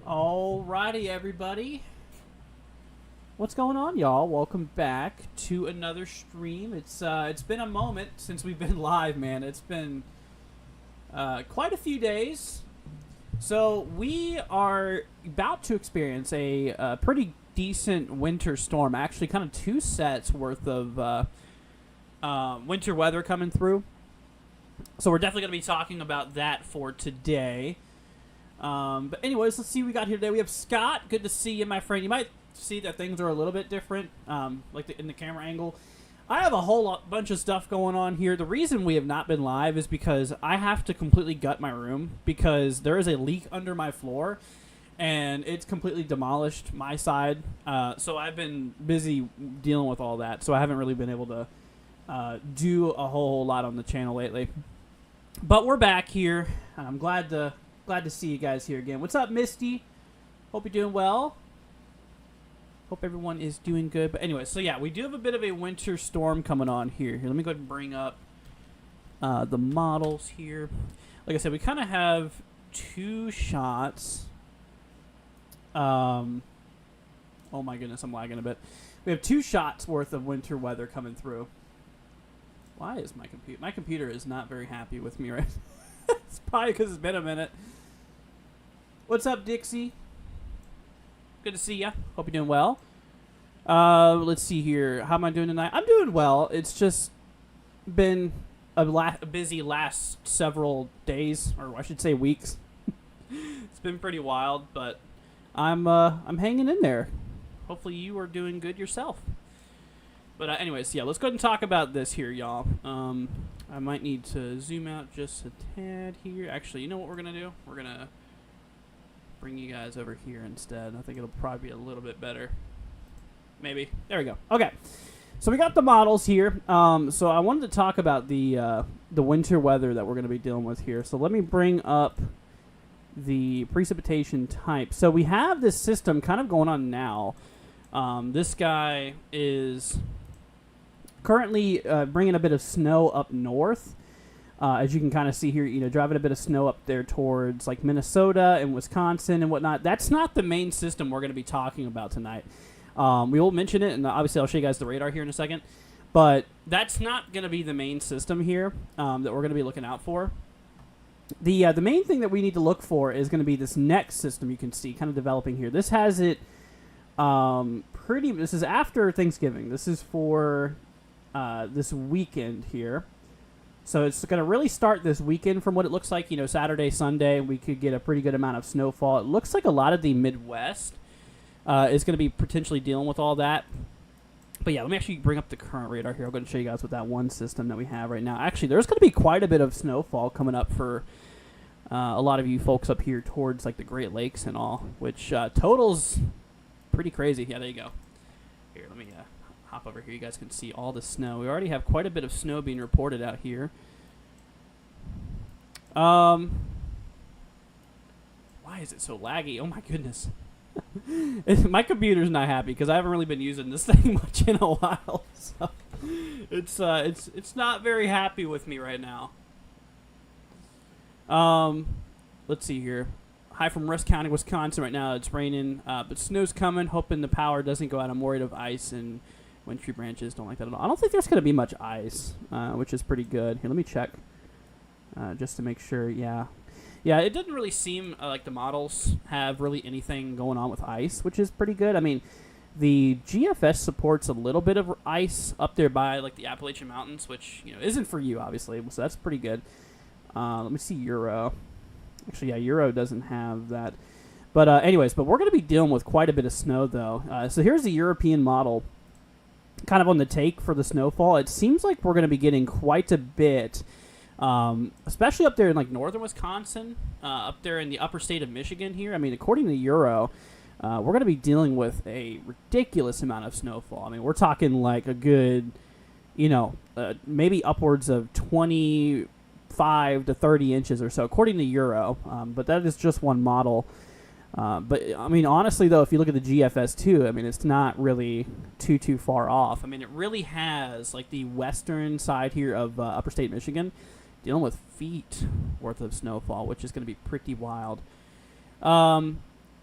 Alrighty, everybody. What's going on, y'all? Welcome back to another stream. It's been a moment since we've been live, man. It's been quite a few days. So we are about to experience a pretty decent winter storm. Actually, kind of two sets worth of winter weather coming through. So we're definitely going to be talking about that for today. But anyways, let's see what we got here today. We have Scott. Good to see you, my friend. You might see that things are a little bit different, in the camera angle. I have a bunch of stuff going on here. The reason we have not been live is because I have to completely gut my room because there is a leak under my floor, and it's completely demolished my side. So I've been busy dealing with all that, so I haven't really been able to do a whole lot on the channel lately. But we're back here. I'm glad to see you guys here again. What's up, Misty? Hope you're doing well. Hope everyone is doing good. But anyway, so yeah, we do have a bit of a winter storm coming on here. Let me go ahead and bring up the models here. Like I said, we kind of have two shots. Oh my goodness, I'm lagging a bit. We have two shots worth of winter weather coming through. Why is my computer? My computer is not very happy with me right now. It's probably because it's been a minute. What's up, Dixie? Good to see ya. Hope you're doing well. Let's see here. How am I doing tonight? I'm doing well. It's just been a busy last several days, or I should say weeks. It's been pretty wild, but I'm hanging in there. Hopefully you are doing good yourself. But anyways, yeah, let's go ahead and talk about this here, y'all. I might need to zoom out just a tad here. Actually, you know what we're going to do? We're going to bring you guys over here instead. I think it'll probably be a little bit better. Maybe. There we go. Okay. So we got the models here. So I wanted to talk about the winter weather that we're going to be dealing with here. So let me bring up the precipitation type. So we have this system kind of going on now. This guy is currently bringing a bit of snow up north. As you can kind of see here, driving a bit of snow up there towards like Minnesota and Wisconsin and whatnot. That's not the main system we're going to be talking about tonight. We will mention it, and obviously I'll show you guys the radar here in a second. But that's not going to be the main system here that we're going to be looking out for. The main thing that we need to look for is going to be this next system you can see kind of developing here. This has it this is after Thanksgiving. This is for this weekend here. So it's going to really start this weekend from what it looks like. Saturday, Sunday, we could get a pretty good amount of snowfall. It looks like a lot of the Midwest is going to be potentially dealing with all that. But yeah, let me actually bring up the current radar here. I'm going to show you guys what that one system that we have right now. Actually, there's going to be quite a bit of snowfall coming up for a lot of you folks up here towards like the Great Lakes and all, which totals pretty crazy. Yeah, there you go. Here, let me hop over here. You guys can see all the snow. We already have quite a bit of snow being reported out here. Why is it so laggy? Oh my goodness. My computer's not happy because I haven't really been using this thing much in a while. So it's not very happy with me right now. Let's see here. Hi from Rusk County, Wisconsin right now. It's raining, but snow's coming. Hoping the power doesn't go out. I'm worried of ice and when tree branches. Don't like that at all. I don't think there's going to be much ice, which is pretty good. Here, let me check just to make sure. Yeah, it doesn't really seem like the models have really anything going on with ice, which is pretty good. I mean, the GFS supports a little bit of ice up there by like the Appalachian Mountains, which isn't for you, obviously. So that's pretty good. Let me see Euro. Actually, yeah, Euro doesn't have that. But anyways, we're going to be dealing with quite a bit of snow, though. So here's the European model kind of on the take for the snowfall. It seems like we're going to be getting quite a bit, especially up there in like northern Wisconsin, up there in the upper state of Michigan here. I mean, according to Euro, we're going to be dealing with a ridiculous amount of snowfall. I mean, we're talking like a good, maybe upwards of 25 to 30 inches or so, according to Euro. But that is just one model. But, I mean, honestly, though, if you look at the GFS, too, I mean, it's not really too far off. I mean, it really has, like, the western side here of upper state Michigan dealing with feet worth of snowfall, which is going to be pretty wild.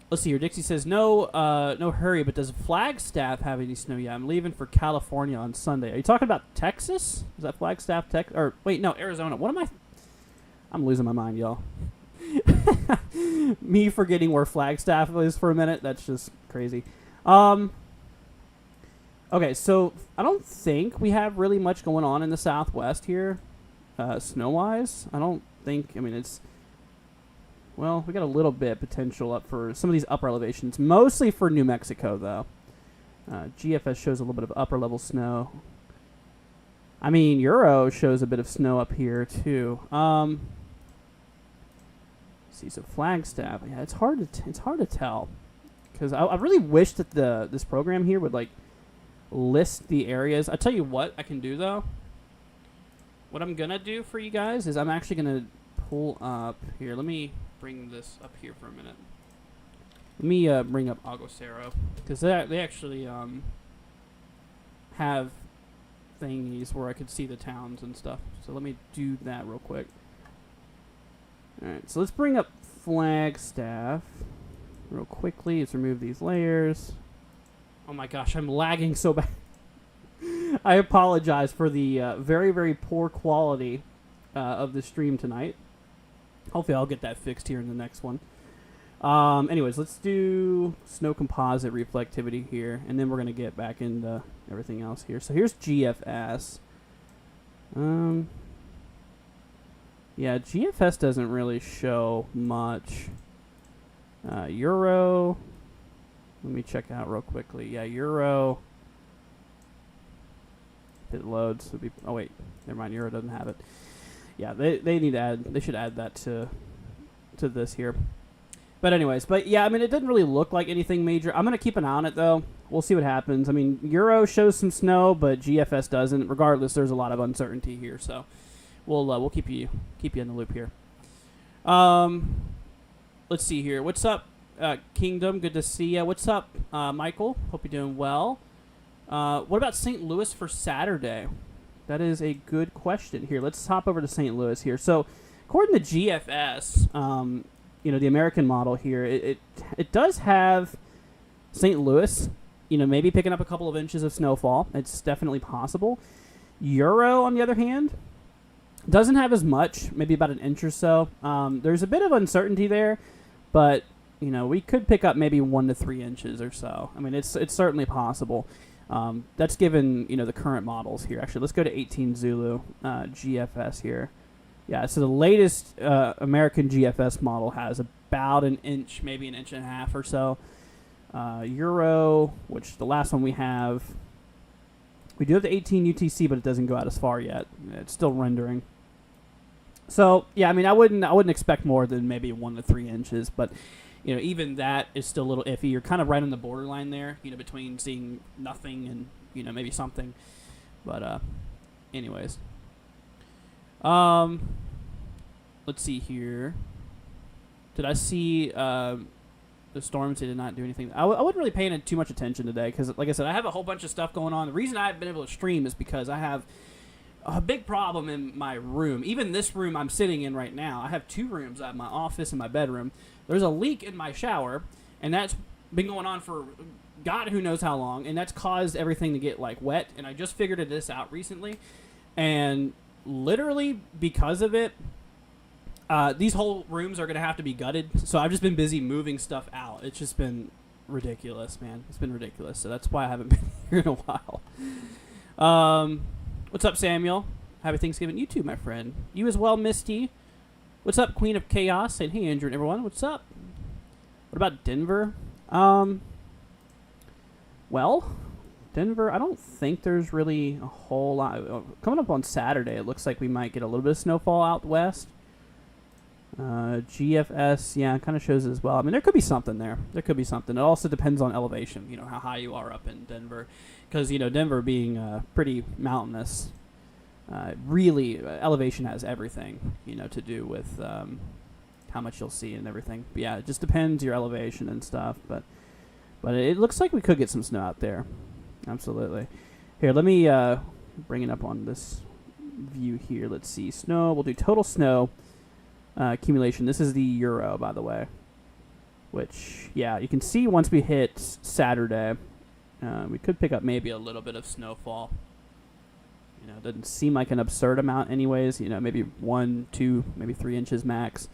Let's see here. Dixie says no hurry, but does Flagstaff have any snow yet? I'm leaving for California on Sunday. Are you talking about Texas? Is that Flagstaff, Texas? Or wait, no, Arizona. What am I? I'm losing my mind, y'all. Me forgetting where Flagstaff is for a minute. That's just crazy. Okay, so I don't think we have really much going on in the Southwest here, snow-wise. I don't think. I mean, it's. Well, we got a little bit potential up for some of these upper elevations, mostly for New Mexico, though. GFS shows a little bit of upper level snow. I mean, Euro shows a bit of snow up here too. See, so Flagstaff, yeah, it's hard to tell, because I really wish that this program here would like list the areas. I tell you what I can do though. What I'm gonna do for you guys is I'm actually gonna pull up here. Let me bring this up here for a minute. Let me bring up Agosero, because they actually have thingies where I could see the towns and stuff. So let me do that real quick. Alright, so let's bring up Flagstaff real quickly. Let's remove these layers. Oh my gosh, I'm lagging so bad. I apologize for the very, very poor quality of the stream tonight. Hopefully I'll get that fixed here in the next one. Anyways, let's do snow composite reflectivity here, and then we're going to get back into everything else here. So here's GFS. Yeah, GFS doesn't really show much. Euro. Let me check out real quickly. Yeah, Euro. If it loads, would be. Oh wait, never mind. Euro doesn't have it. Yeah, they need to add. They should add that to this here. But anyways, yeah, I mean, it didn't really look like anything major. I'm gonna keep an eye on it though. We'll see what happens. I mean, Euro shows some snow, but GFS doesn't. Regardless, there's a lot of uncertainty here, so we'll keep you in the loop here. Let's see here. What's up, Kingdom? Good to see you. What's up, Michael? Hope you're doing well. What about St. Louis for Saturday? That is a good question. Here, let's hop over to St. Louis here. So, according to GFS, the American model here, it does have St. Louis, maybe picking up a couple of inches of snowfall. It's definitely possible. Euro, on the other hand, doesn't have as much, maybe about an inch or so. There's a bit of uncertainty there, but, we could pick up maybe 1 to 3 inches or so. I mean, it's certainly possible. That's given, the current models here. Actually, let's go to 18 Zulu GFS here. Yeah, so the latest American GFS model has about an inch, maybe an inch and a half or so. Euro, which the last one we do have the 18 UTC, but it doesn't go out as far yet. It's still rendering. So yeah, I mean, I wouldn't expect more than maybe 1 to 3 inches, but even that is still a little iffy. You're kind of right on the borderline there, between seeing nothing and maybe something. But anyways. Let's see here. Did I see the storms? They did not do anything. I wasn't really paying too much attention today because, like I said, I have a whole bunch of stuff going on. The reason I haven't been able to stream is because I have a big problem in my room. Even this room I'm sitting in right now, I have 2 rooms. I have my office and my bedroom. There's a leak in my shower, and that's been going on for God who knows how long, and that's caused everything to get wet. And I just figured this out recently, and literally because of it, these whole rooms are going to have to be gutted. So I've just been busy moving stuff out. It's just been ridiculous, man. It's been ridiculous. So that's why I haven't been here in a while. What's up, Samuel? Happy Thanksgiving. You too, my friend. You as well, Misty. What's up, Queen of Chaos? Saying, hey, Andrew and everyone. What's up? What about Denver? Well, Denver, I don't think there's really a whole lot. Coming up on Saturday, it looks like we might get a little bit of snowfall out west. GFS, yeah, kind of shows it as well. I mean, there could be something there. There could be something. It also depends on elevation, how high you are up in Denver. Because, Denver being pretty mountainous, really, elevation has everything, to do with how much you'll see and everything. But yeah, it just depends your elevation and stuff. But it looks like we could get some snow out there. Absolutely. Here, let me bring it up on this view here. Let's see. Snow. We'll do total snow accumulation. This is the Euro, by the way. which, yeah, you can see once we hit Saturday, we could pick up maybe a little bit of snowfall. It doesn't seem like an absurd amount anyways. Maybe 1, 2, maybe 3 inches max.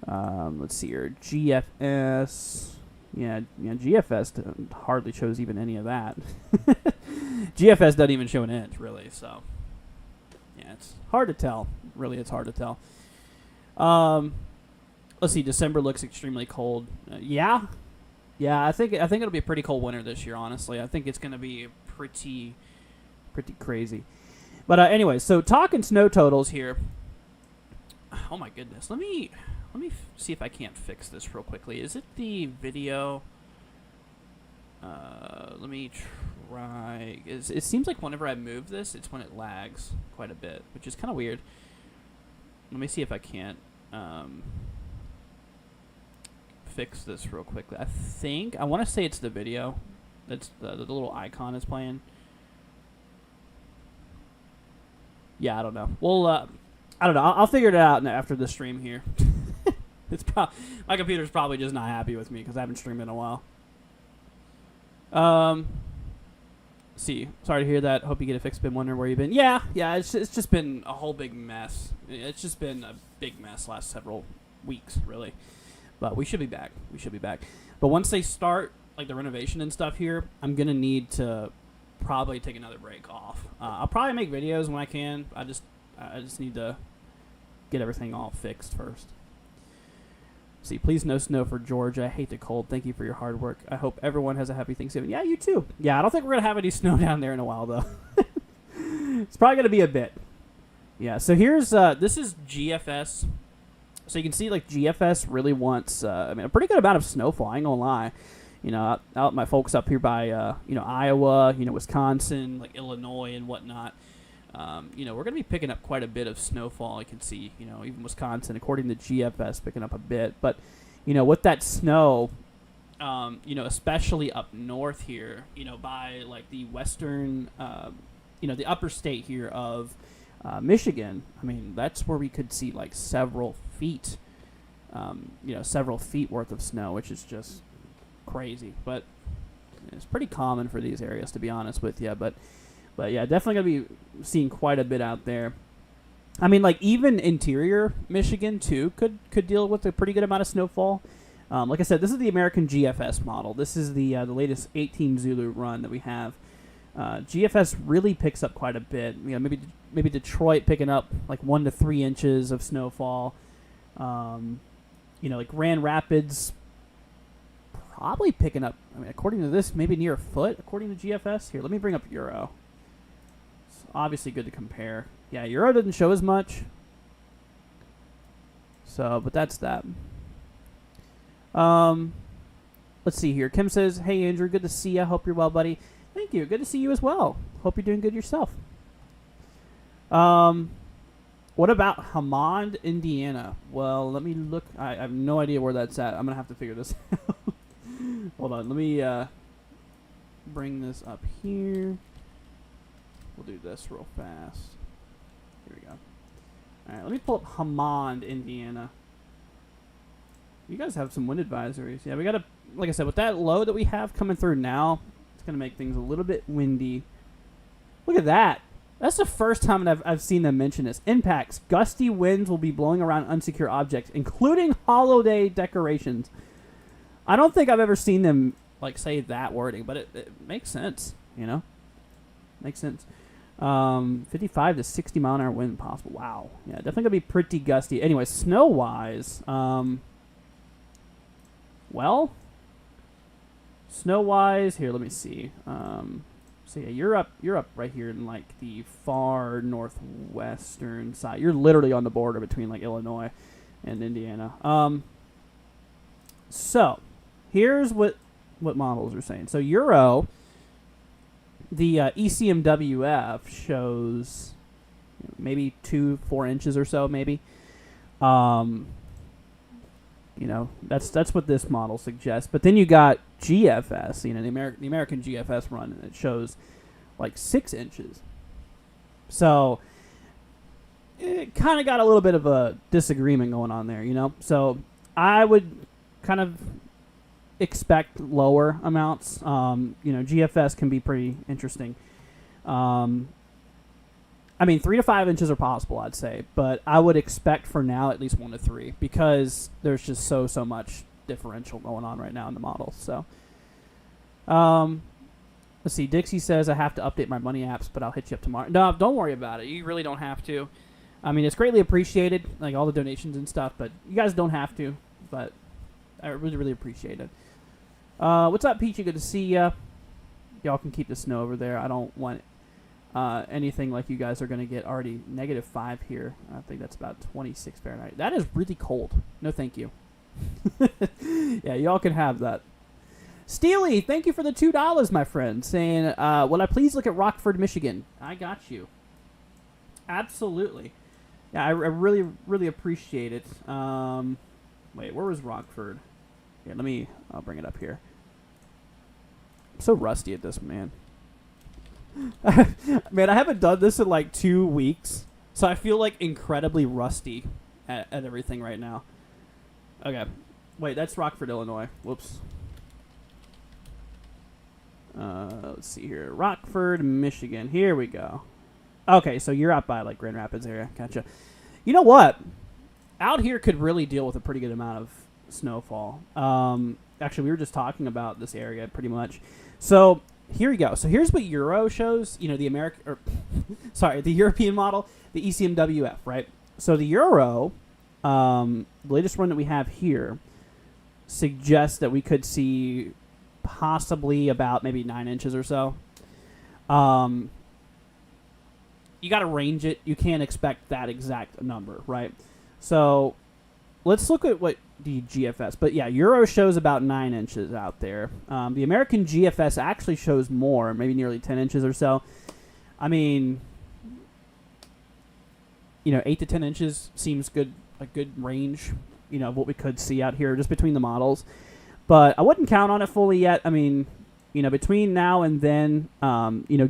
Let's see here. GFS. Yeah, GFS hardly shows even any of that. GFS doesn't even show an inch, really. So, yeah, it's hard to tell. Really, it's hard to tell. Let's see. December looks extremely cold. Yeah, I think it'll be a pretty cold winter this year. Honestly, I think it's going to be pretty crazy. But anyway, so talking snow totals here. Oh my goodness. Let me see if I can't fix this real quickly. Is it the video? Let me try. It seems like whenever I move this, it's when it lags quite a bit, which is kind of weird. Let me see if I can't fix this real quickly. I want to say it's the video. That's the little icon is playing. Yeah, I don't know. Well, I don't know. I'll figure it out after the stream here. My computer's probably just not happy with me because I haven't streamed in a while. See, sorry to hear that. Hope you get it fixed. Been wondering where you've been. Yeah. It's just been a whole big mess. It's just been a big mess last several weeks, really. But we should be back. But once they start like the renovation and stuff here, I'm gonna need to probably take another break off. I'll probably make videos when I can. I just need to get everything all fixed first. See, please no snow for Georgia. I hate the cold. Thank you for your hard work. I hope everyone has a happy Thanksgiving. Yeah, you too. Yeah, I don't think we're going to have any snow down there in a while, though. It's probably going to be a bit. Yeah, so here's, this is GFS. So you can see, like, GFS really wants, a pretty good amount of snowfall. I ain't going to lie. Out my folks up here by, Iowa, Wisconsin, like Illinois and whatnot. We're going to be picking up quite a bit of snowfall. I can see, even Wisconsin, according to GFS, picking up a bit. But, with that snow, especially up north here, by like the western, the upper state here of Michigan, that's where we could see like several feet worth of snow, which is just crazy. But it's pretty common for these areas, to be honest with you. But yeah, definitely going to be seeing quite a bit out there. Like even interior Michigan too could deal with a pretty good amount of snowfall. Like I said, this is the American GFS model. This is the latest 18 Zulu run that we have. GFS really picks up quite a bit. Maybe Detroit picking up like 1 to 3 inches of snowfall. Like Grand Rapids probably picking up. According to this, maybe near a foot. According to GFS, here let me bring up Euro. Obviously good to compare. Yeah, Euro doesn't show as much. So, but that's that. Let's see here. Kim says, "Hey Andrew, good to see you. Hope you're well, buddy." Thank you. Good to see you as well. Hope you're doing good yourself. What about Hammond, Indiana? Well, let me look. I have no idea where that's at. I'm gonna have to figure this out. Hold on. Let me bring this up here. We'll do this real fast. Here we go. All right, let me pull up Hammond, Indiana. You guys have some wind advisories. Yeah, we got to, like I said, with that low that we have coming through now, it's going to make things a little bit windy. Look at that. That's the first time I've seen them mention this. Impacts. Gusty winds will be blowing around unsecure objects, including holiday decorations. I don't think I've ever seen them like say that wording, but it makes sense, Makes sense. 55 to 60 mile an hour wind possible. Wow. Yeah, definitely going to be pretty gusty. Anyway, snow-wise, snow-wise, here, let me see. So yeah, you're up right here in like the far northwestern side. You're literally on the border between like Illinois and Indiana. So here's what models are saying. So Euro, the ECMWF shows maybe 2-4 inches or so, maybe. That's what this model suggests. But then you got GFS, the American GFS run, and it shows like 6 inches. So it kind of got a little bit of a disagreement going on there, So I would kind of expect lower amounts. GFS can be pretty interesting. I mean, 3 to 5 inches are possible, I'd say, but I would expect for now at least 1 to 3 because there's just so much differential going on right now in the model. So, let's see. Dixie says I have to update my money apps, but I'll hit you up tomorrow. No, don't worry about it. You really don't have to. I mean, it's greatly appreciated, like all the donations and stuff, but you guys don't have to. But I really appreciate it. What's up, Peachy? Good to see ya. Y'all can keep the snow over there. I don't want anything like you guys are going to get already -5 here. I think that's about 26 Fahrenheit. That is really cold. No, thank you. Yeah, y'all can have that. Steely, thank you for the $2, my friend. Saying, will I please look at Rockford, Michigan? I got you. Absolutely. Yeah, I really appreciate it. Wait, where was Rockford? Here, I'll bring it up here. I'm so rusty at this, man. Man, I haven't done this in like 2 weeks, so I feel like incredibly rusty at everything right now. Okay. Wait, that's Rockford, Illinois. Whoops. Let's see here. Rockford, Michigan. Here we go. Okay, so you're out by like Grand Rapids area. Gotcha. You know what? Out here could really deal with a pretty good amount of snowfall. Actually, we were just talking about this area pretty much. So here we go. So here's what Euro shows. You know, the the European model, the ECMWF, right? So the Euro, the latest one that we have here, suggests that we could see possibly about maybe 9 inches or so. You got to range it. You can't expect that exact number, right? So let's look at what the GFS. But yeah, Euro shows about 9 inches out there. The American GFS actually shows more, maybe nearly 10 inches or so. I mean, 8 to 10 inches seems good, a good range, of what we could see out here just between the models. But I wouldn't count on it fully yet. I mean, between now and then,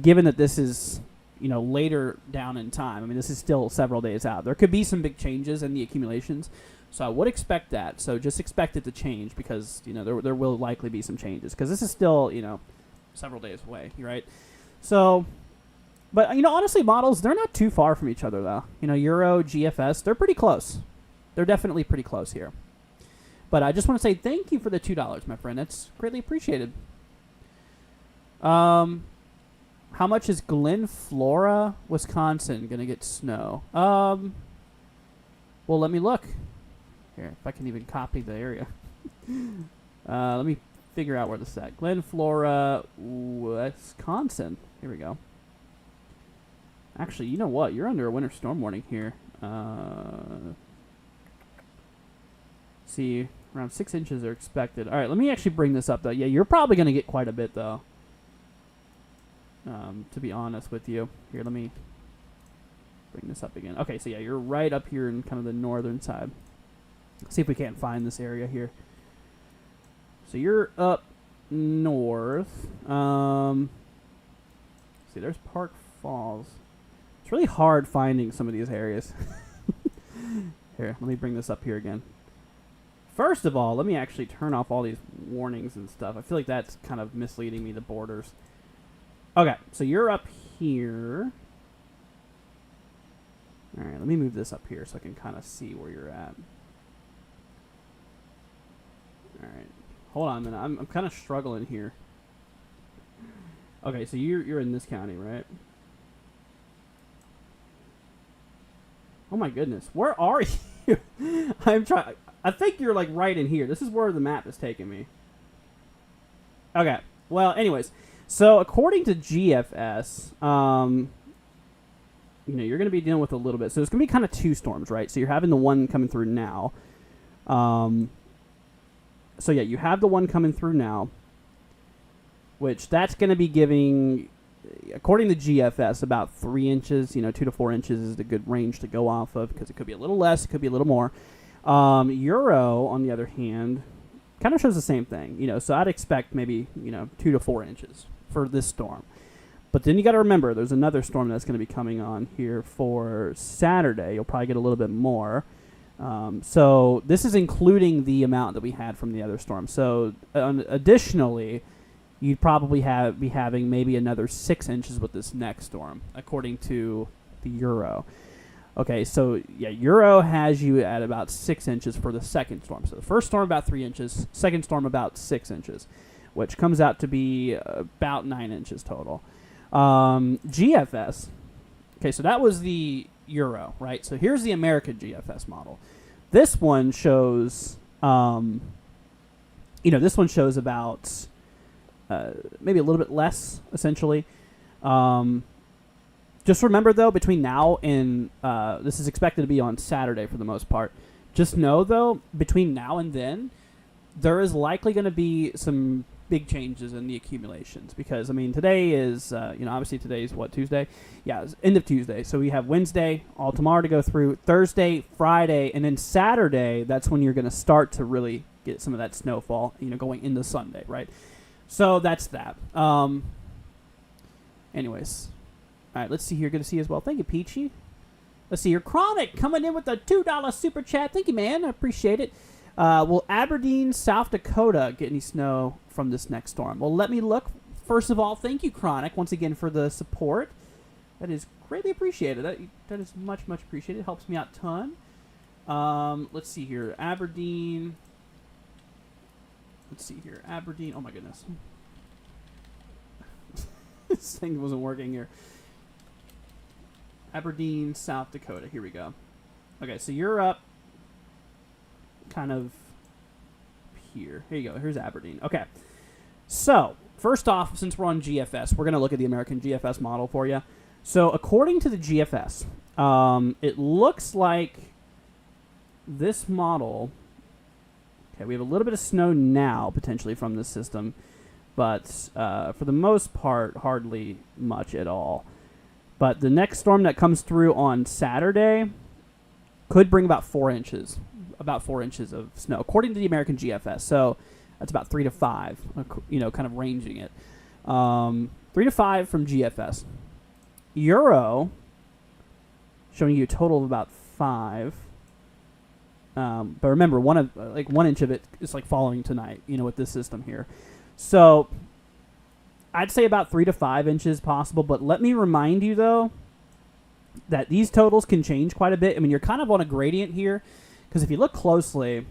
given that this is, later down in time, I mean, this is still several days out. There could be some big changes in the accumulations. So I would expect that. So just expect it to change because, there will likely be some changes because this is still, several days away, right? So, but, honestly, models, they're not too far from each other, though. Euro, GFS, they're pretty close. They're definitely pretty close here. But I just want to say thank you for the $2, my friend. That's greatly appreciated. How much is Glen Flora, Wisconsin, going to get snow? Well, let me look. Here, if I can even copy the area. Let me figure out where this is at. Glen Flora, Wisconsin. Here we go. Actually, you know what? You're under a winter storm warning here. See, around 6 inches are expected. All right, let me actually bring this up, though. Yeah, you're probably going to get quite a bit, though. To be honest with you. Here, let me bring this up again. Okay, so yeah, you're right up here in kind of the northern side. Let's see if we can't find this area here. So you're up north. See, there's Park Falls. It's really hard finding some of these areas. Here, let me bring this up here again. First of all, let me actually turn off all these warnings and stuff. I feel like that's kind of misleading me, the borders. Okay, so you're up here. All right, let me move this up here so I can kind of see where you're at. All right, hold on a minute. I'm kind of struggling here. Okay, so you're in this county, right? Oh my goodness, where are you? I'm trying. I think you're like right in here. This is where the map is taking me. Okay. Well, anyways, so according to GFS, you're going to be dealing with a little bit. So it's going to be kind of two storms, right? So you're having the one coming through now. So yeah, you have the one coming through now, which that's going to be giving, according to GFS, about 3 inches. 2 to 4 inches is a good range to go off of because it could be a little less, it could be a little more. Euro, on the other hand, kind of shows the same thing. So I'd expect maybe 2 to 4 inches for this storm. But then you got to remember, there's another storm that's going to be coming on here for Saturday. You'll probably get a little bit more. So this is including the amount that we had from the other storm. So additionally, you'd probably be having maybe another 6 inches with this next storm, according to the Euro. Okay, so yeah, Euro has you at about 6 inches for the second storm. So the first storm about 3 inches, second storm about 6 inches, which comes out to be about 9 inches total. GFS. Okay, so that was the Euro, right? So here's the American GFS model. This one shows, this one shows about maybe a little bit less, essentially. Just remember, though, between now and this is expected to be on Saturday for the most part. Just know, though, between now and then, there is likely going to be some big changes in the accumulations because, I mean, today is, obviously today's what, Tuesday? Yeah, it's end of Tuesday. So we have Wednesday, all tomorrow to go through, Thursday, Friday, and then Saturday, that's when you're going to start to really get some of that snowfall, going into Sunday, right? So that's that. Anyways. All right, let's see here. Good to see you as well. Thank you, Peachy. Let's see here. Chronic coming in with a $2 super chat. Thank you, man. I appreciate it. Will Aberdeen, South Dakota get any snow from this next storm? Well, let me look. First of all, thank you, Chronic, once again for the support. That is greatly appreciated. That is much, much appreciated. It helps me out a ton. Let's see here. Aberdeen. Let's see here. Aberdeen. Oh, my goodness. This thing wasn't working here. Aberdeen, South Dakota. Here we go. Okay, so you're up kind of here. Here you go. Here's Aberdeen. Okay. So, first off, since we're on GFS, we're going to look at the American GFS model for you. So, according to the GFS, it looks like this model... Okay, we have a little bit of snow now, potentially, from this system. But for the most part, hardly much at all. But the next storm that comes through on Saturday could bring about 4 inches. About 4 inches of snow, according to the American GFS. So that's about 3 to 5, kind of ranging it. 3 to 5 from GFS. Euro, showing you a total of about 5. But remember, 1 inch of it is like falling tonight, with this system here. So I'd say about 3 to 5 inches possible, but let me remind you, though, that these totals can change quite a bit. I mean, you're kind of on a gradient here, because if you look closely,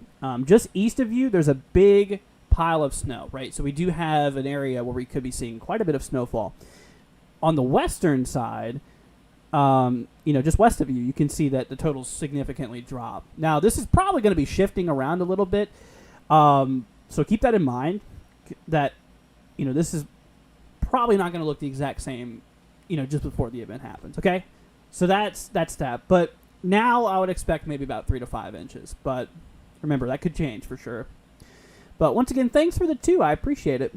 just east of you, there's a big pile of snow, right? So we do have an area where we could be seeing quite a bit of snowfall. On the western side, just west of you, you can see that the totals significantly drop. Now, this is probably going to be shifting around a little bit, so keep that in mind, that, this is probably not going to look the exact same, just before the event happens. Okay, so that's that. But now I would expect maybe about 3 to 5 inches. But remember, that could change for sure. But once again, thanks for the 2. I appreciate it.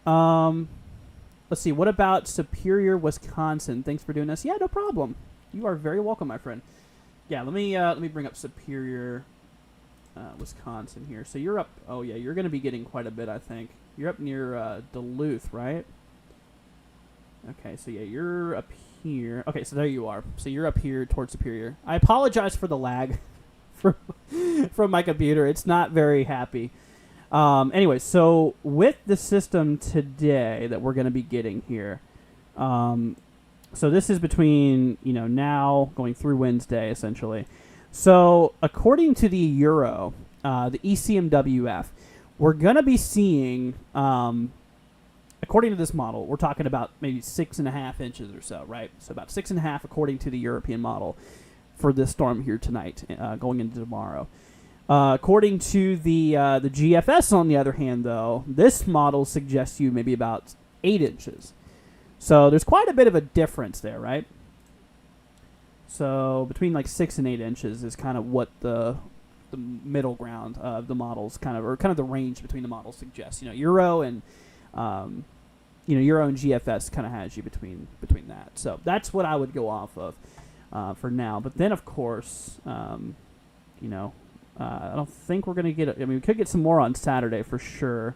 Let's see. What about Superior, Wisconsin? Thanks for doing this. Yeah, no problem. You are very welcome, my friend. Yeah, let me bring up Superior, Wisconsin here. So you're up. Oh yeah, you're going to be getting quite a bit, I think. You're up near Duluth, right? Okay, so yeah, you're up here. Okay, so there you are. So you're up here towards Superior. I apologize for the lag from my computer. It's not very happy. Anyway, so with the system today that we're going to be getting here, so this is between, now going through Wednesday, essentially. So according to the Euro, the ECMWF, we're going to be seeing, according to this model, we're talking about maybe 6.5 inches or so, right? So about 6.5 according to the European model for this storm here tonight, going into tomorrow. According to the GFS, on the other hand, though, this model suggests you maybe about 8 inches. So there's quite a bit of a difference there, right? So between like 6 and 8 inches is kind of what the middle ground of the models or the range between the models suggests. Euro and Euro and GFS kind of has you between that. So that's what I would go off of for now. But then, of course, I don't think we're gonna get. We could get some more on Saturday for sure.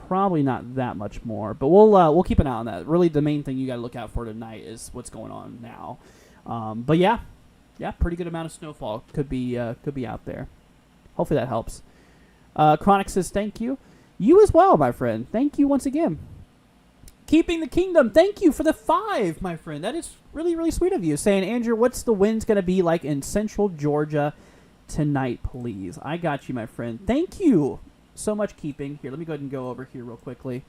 Probably not that much more, but we'll keep an eye on that. Really, the main thing you got to look out for tonight is what's going on now. But yeah, Yeah, pretty good amount of snowfall could be out there. Hopefully that helps. Chronic says thank you. You as well, my friend. Thank you once again. Keeping the Kingdom, thank you for the 5, my friend. That is really, really sweet of you. Saying, Andrew, what's the winds going to be like in central Georgia tonight, please? I got you, my friend. Thank you so much, Keeping. Here, let me go ahead and go over here real quickly.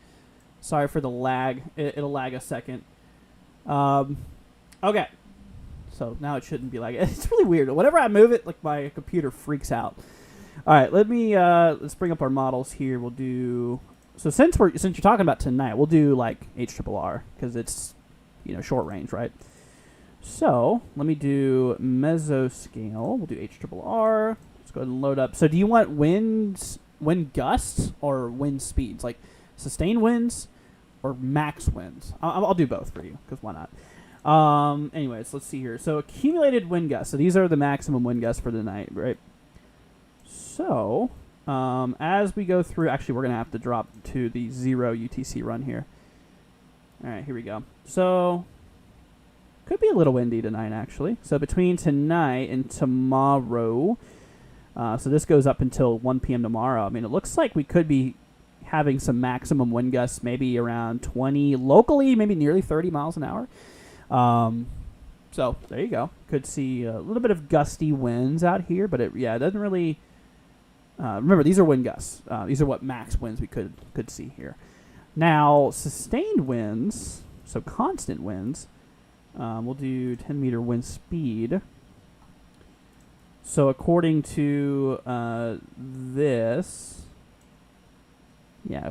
Sorry for the lag. It'll lag a second. Okay. So now it shouldn't be lagging. It's really weird. Whenever I move it, like my computer freaks out. All right, let's bring up our models here. We'll do... So since you're talking about tonight, we'll do like HRRR because it's short range, right? So let me do mesoscale. We'll do HRRR. Let's go ahead and load up. So do you want wind gusts or wind speeds, like sustained winds or max winds? I'll do both for you because why not? Anyways, let's see here. So accumulated wind gusts. So these are the maximum wind gusts for the night, right? So. As we go through, actually, we're going to have to drop to the 0 UTC run here. All right, here we go. So, could be a little windy tonight, actually. So, between tonight and tomorrow, so this goes up until 1 p.m. tomorrow. I mean, it looks like we could be having some maximum wind gusts, maybe around 20, locally, maybe nearly 30 miles an hour. So, there you go. Could see a little bit of gusty winds out here, but it doesn't really... remember, these are wind gusts. These are what max winds we could see here. Now, sustained winds, so constant winds, we'll do 10-meter wind speed. So according to this,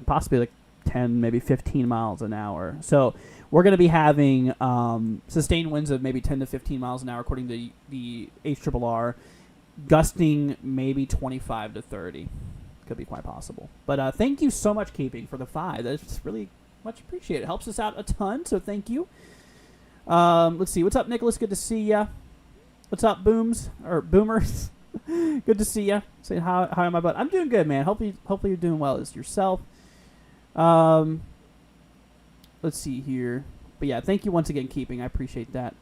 possibly like 10, maybe 15 miles an hour. So we're going to be having sustained winds of maybe 10 to 15 miles an hour according to the HRRR. Gusting maybe 25 to 30. Could be quite possible. But thank you so much, Keeping, for the 5. That's really much appreciated. It helps us out a ton, so thank you. Let's see. What's up, Nicholas? Good to see ya. What's up, Boomers? Good to see ya. Say hi on my butt. I'm doing good, man. Hopefully you're doing well as yourself. Let's see here. But yeah, thank you once again, Keeping. I appreciate that.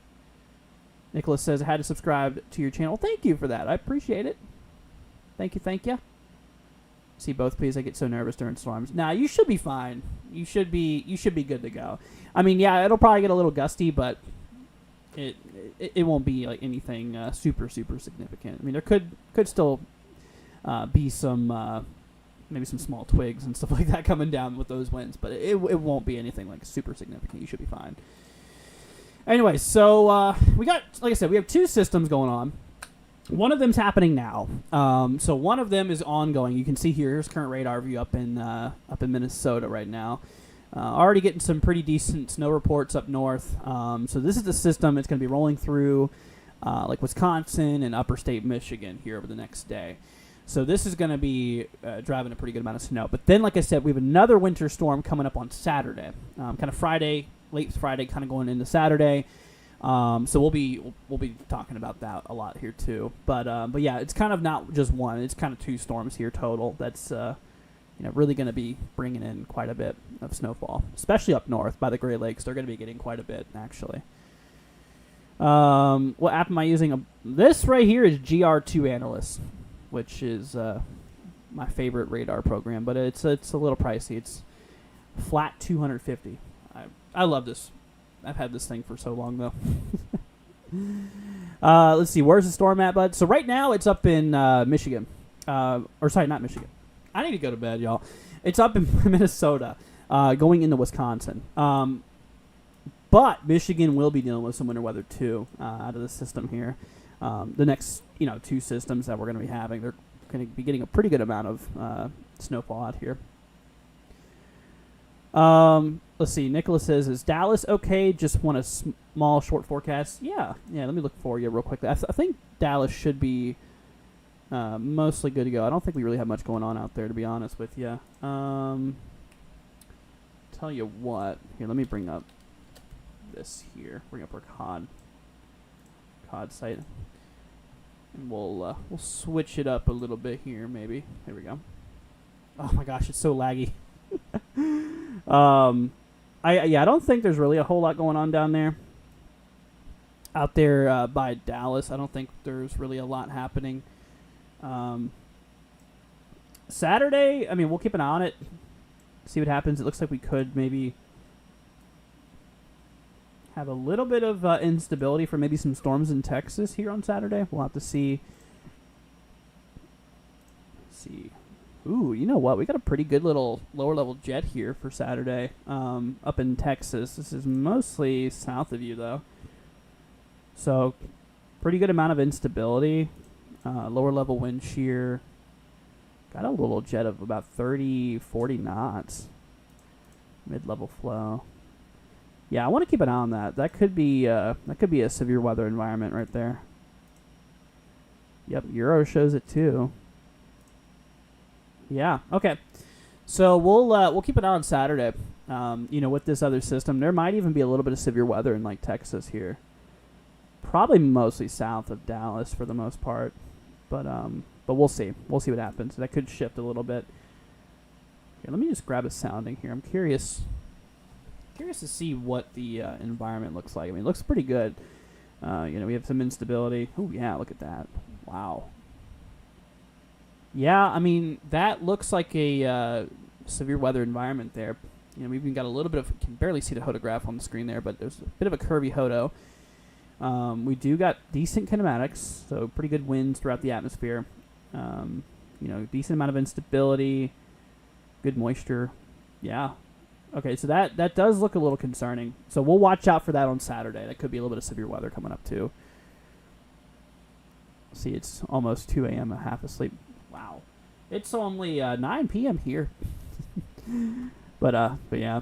Nicholas says, I had to subscribe to your channel. Thank you for that. I appreciate it. Thank you. See both, please. I get so nervous during storms. Nah, you should be fine. You should be good to go. I mean, yeah, it'll probably get a little gusty, but it won't be like anything super significant. I mean, there could still be some maybe some small twigs and stuff like that coming down with those winds, but it won't be anything like super significant. You should be fine. Anyway, so we got, like I said, we have 2 systems going on. One of them's happening now. So one of them is ongoing. You can see here's current radar view up in Minnesota right now. Already getting some pretty decent snow reports up north. So this is the system. It's going to be rolling through like Wisconsin and upper state Michigan here over the next day. So this is going to be driving a pretty good amount of snow. But then, like I said, we have another winter storm coming up on Saturday, kind of Friday. Late Friday, kind of going into Saturday, so we'll be talking about that a lot here too. But yeah, it's kind of not just one; it's kind of 2 storms here total. That's really going to be bringing in quite a bit of snowfall, especially up north by the Great Lakes. They're going to be getting quite a bit actually. What app am I using? This right here is GR2 Analyst, which is my favorite radar program, but it's a little pricey. It's flat $250. I love this. I've had this thing for so long, though. Let's see. Where's the storm at, bud? So right now it's up in Michigan. Or sorry, not Michigan. I need to go to bed, y'all. It's up in Minnesota, going into Wisconsin. But Michigan will be dealing with some winter weather, too, out of the system here. The next 2 systems that we're going to be having, they're going to be getting a pretty good amount of snowfall out here. Let's see. Nicholas says, is Dallas okay? Just want a small, short forecast. Yeah. Let me look for you real quickly. I think Dallas should be mostly good to go. I don't think we really have much going on out there, to be honest with you. Tell you what. Here, let me bring up this here. Bring up our COD site, and we'll switch it up a little bit here. Maybe. There we go. Oh my gosh, it's so laggy. I don't think there's really a whole lot going on down there. out there by Dallas. I don't think there's really a lot happening. Saturday, I mean, we'll keep an eye on it, see what happens. It looks like we could maybe have a little bit of instability for maybe some storms in Texas here on Saturday. We'll have to see. Let's see. Ooh, you know what? We got a pretty good little lower level jet here for Saturday up in Texas. This is mostly south of you, though. So, pretty good amount of instability. Lower level wind shear. Got a little jet of about 30, 40 knots. Mid-level flow. Yeah, I want to keep an eye on that. That could be a severe weather environment right there. Yep, Euro shows it too. Yeah. Okay. So we'll keep an eye on Saturday. With this other system, there might even be a little bit of severe weather in like Texas here. Probably mostly south of Dallas for the most part, but we'll see. We'll see what happens. That could shift a little bit. Here, let me just grab a sounding here. I'm curious to see what the environment looks like. I mean, it looks pretty good. We have some instability. Oh yeah, look at that. Wow. Yeah, I mean, that looks like a severe weather environment there. We've even got a little bit of, can barely see the hodograph on the screen there, but there's a bit of a curvy hodo. We do got decent kinematics, so pretty good winds throughout the atmosphere. Decent amount of instability, good moisture. Yeah. Okay, so that does look a little concerning. So we'll watch out for that on Saturday. That could be a little bit of severe weather coming up too. See, it's almost 2 a.m. I'm half asleep. Wow. It's only 9 p.m. here. but yeah.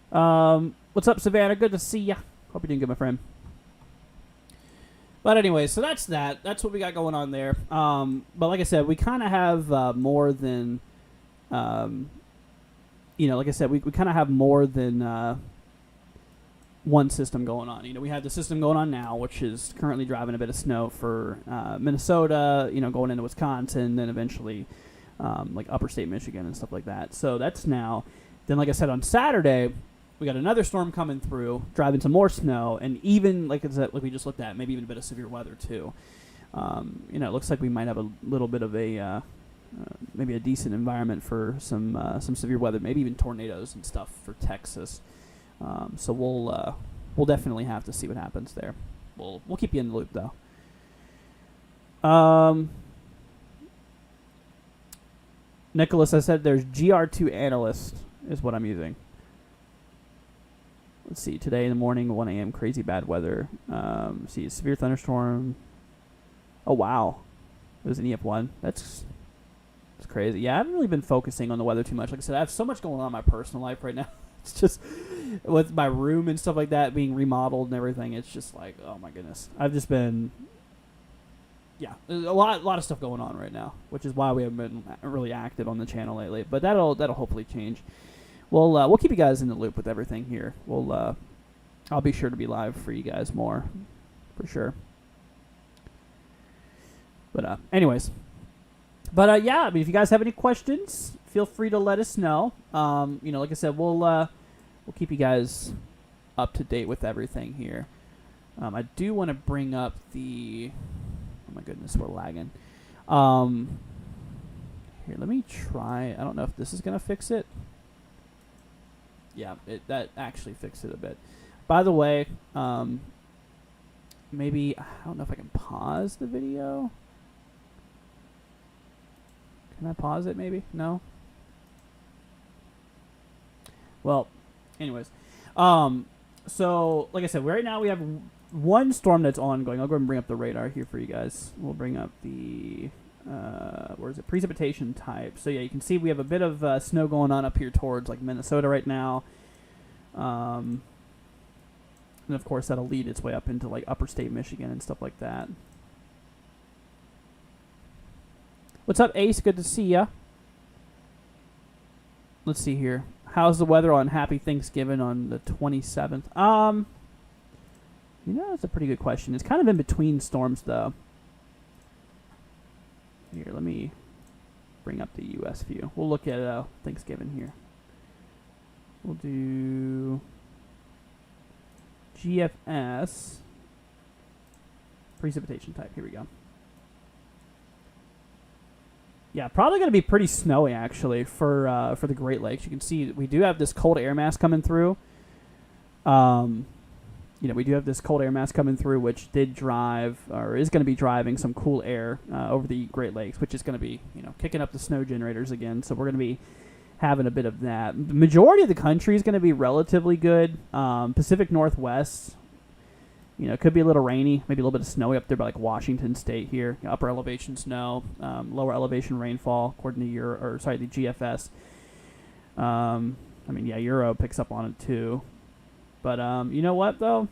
What's up, Savannah? Good to see ya. Hope you're doing good, my friend. But anyway, so that's that. That's what we got going on there. But like I said, we kind of have more than, like I said, we kind of have more than one system going on. We have the system going on now, which is currently driving a bit of snow for Minnesota, going into Wisconsin, then eventually like upper state Michigan and stuff like that. So that's now. Then, like I said, on Saturday, we got another storm coming through, driving some more snow, and even, like I said, like we just looked at, maybe even a bit of severe weather too. It looks like we might have a little bit of a maybe a decent environment for some severe weather, maybe even tornadoes and stuff for Texas. So we'll definitely have to see what happens there. We'll keep you in the loop though. Nicholas, I said there's GR2 Analyst is what I'm using. Let's see, today in the morning, 1 a.m., crazy bad weather. See, severe thunderstorm. Oh, wow. It was an EF1. That's crazy. Yeah, I haven't really been focusing on the weather too much. Like I said, I have so much going on in my personal life right now. It's just, with my room and stuff like that being remodeled and everything, it's just like, oh my goodness. I've just been, yeah, there's a lot of stuff going on right now, which is why we haven't been really active on the channel lately. But that'll hopefully change. We'll keep you guys in the loop with everything here. I'll be sure to be live for you guys more, for sure. But anyways, yeah. I mean, if you guys have any questions, feel free to let us know. Like I said, we'll keep you guys up to date with everything here. I do want to bring up the. Oh my goodness, we're lagging. Here, let me try. I don't know if this is gonna fix it. Yeah, that actually fixed it a bit. By the way, maybe, I don't know if I can pause the video. Can I pause it maybe? No? Well, anyways. So, like I said, right now we have one storm that's ongoing. I'll go ahead and bring up the radar here for you guys. We'll bring up the... where is it? Precipitation type. So yeah, you can see we have a bit of snow going on up here towards like Minnesota right now. And of course that'll lead its way up into like upper state Michigan and stuff like that. What's up, Ace? Good to see ya. Let's see here. How's the weather on Happy Thanksgiving on the 27th? That's a pretty good question. It's kind of in between storms though. Here, let me bring up the U.S. view. We'll look at Thanksgiving here. We'll do GFS. Precipitation type. Here we go. Yeah, probably going to be pretty snowy actually for the Great Lakes. You can see we do have this cold air mass coming through. We do have this cold air mass coming through, which did drive or is going to be driving some cool air over the Great Lakes, which is going to be kicking up the snow generators again. So we're going to be having a bit of that. The majority of the country is going to be relatively good. Pacific Northwest. It could be a little rainy, maybe a little bit of snowy up there by like Washington State here. Upper elevation snow, lower elevation rainfall, according to the GFS. Euro picks up on it too. But you know what though?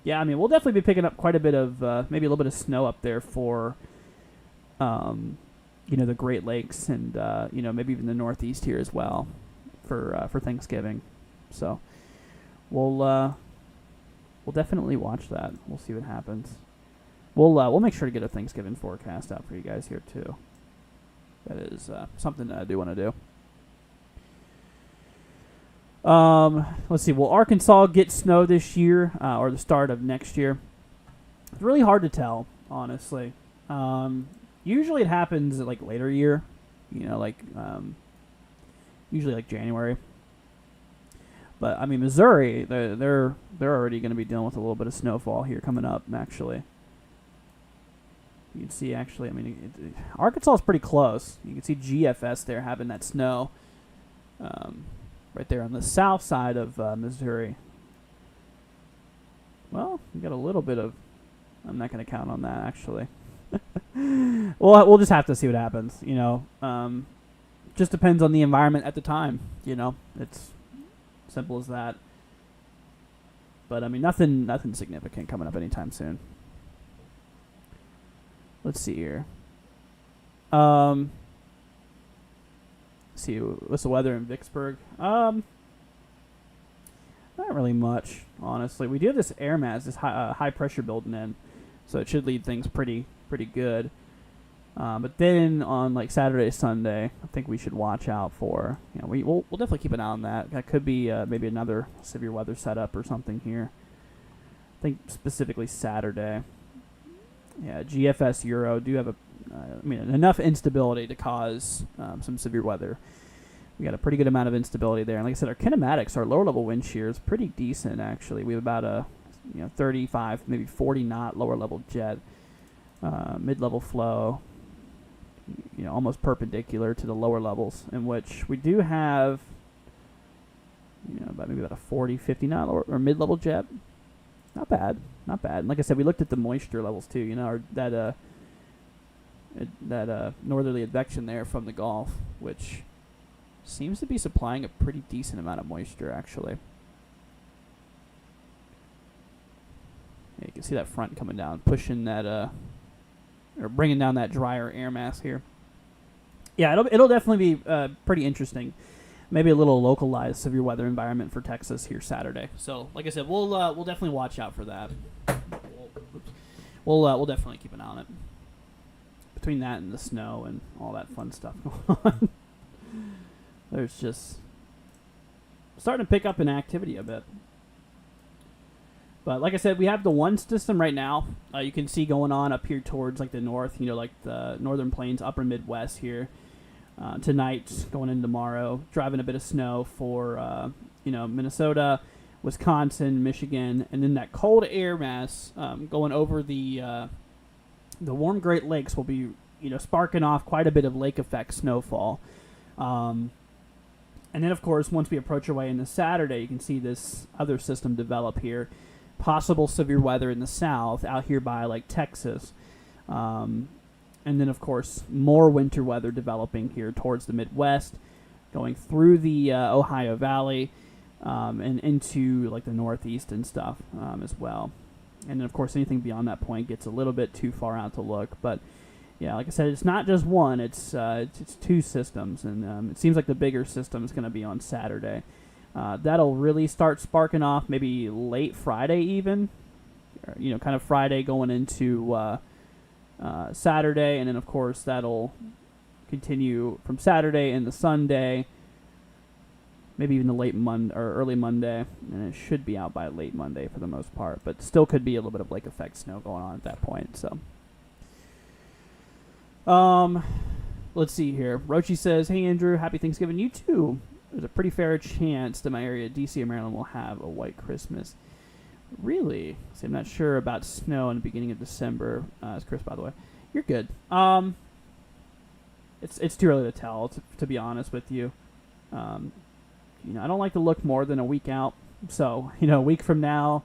Yeah, we'll definitely be picking up quite a bit of maybe a little bit of snow up there for the Great Lakes and maybe even the Northeast here as well for Thanksgiving. So We'll definitely watch that. We'll see what happens. We'll make sure to get a Thanksgiving forecast out for you guys here too. That is something that I do want to do. Let's see. Will Arkansas get snow this year or the start of next year? It's really hard to tell, honestly. Usually it happens like later year. Usually like January. But Missouri, they're already going to be dealing with a little bit of snowfall here coming up. Actually, you can see Arkansas is pretty close. You can see GFS there having that snow right there on the south side of Missouri. Well, we got a little bit of. I'm not going to count on that actually. We'll just have to see what happens. Just depends on the environment at the time. It's simple as that. But nothing significant coming up anytime soon. Let's see here. See what's the weather in Vicksburg? Not really much, honestly. We do have this air mass, this high pressure building in, so it should lead things pretty good. But then on like Saturday, Sunday, I think we should watch out for. We'll definitely keep an eye on that. That could be maybe another severe weather setup or something here. I think specifically Saturday. Yeah, GFS Euro do have enough instability to cause some severe weather. We got a pretty good amount of instability there, and like I said, our kinematics, our lower level wind shear is pretty decent actually. We have about a 35, maybe 40 knot lower level jet, mid level flow. Almost perpendicular to the lower levels, in which we do have, about a 40, 50 knot or mid-level jet. Not bad. And like I said, we looked at the moisture levels too. That northerly advection there from the Gulf, which seems to be supplying a pretty decent amount of moisture actually. Yeah, you can see that front coming down, pushing that or bringing down that drier air mass here. Yeah, it'll definitely be pretty interesting. Maybe a little localized severe weather environment for Texas here Saturday. So, like I said, we'll definitely watch out for that. We'll definitely keep an eye on it. Between that and the snow and all that fun stuff going on, there's just starting to pick up in activity a bit. But like I said, we have the one system right now. You can see going on up here towards like the north, like the northern plains, upper Midwest here. Tonight, going into tomorrow, driving a bit of snow for Minnesota, Wisconsin, Michigan, and then that cold air mass going over the warm Great Lakes will be sparking off quite a bit of lake effect snowfall. And then of course, once we approach our way into Saturday, you can see this other system develop here. Possible severe weather in the south out here by like Texas. And then, of course, more winter weather developing here towards the Midwest, going through the Ohio Valley and into like the Northeast and stuff as well. And then, of course, anything beyond that point gets a little bit too far out to look. But, yeah, like I said, it's not just one. It's two systems. And it seems like the bigger system is going to be on Saturday. That'll really start sparking off maybe late Friday even, kind of Friday going into Saturday, and then of course that'll continue from Saturday into Sunday, maybe even the late Monday or early Monday, and it should be out by late Monday for the most part. But still could be a little bit of lake effect snow going on at that point. So, let's see here. Rochi says, "Hey Andrew, happy Thanksgiving. You too. There's a pretty fair chance that my area, DC or Maryland, will have a white Christmas." Really? See, I'm not sure about snow in the beginning of December. It's Chris, by the way. You're good. It's too early to tell, to be honest with you. I don't like to look more than a week out. So, a week from now,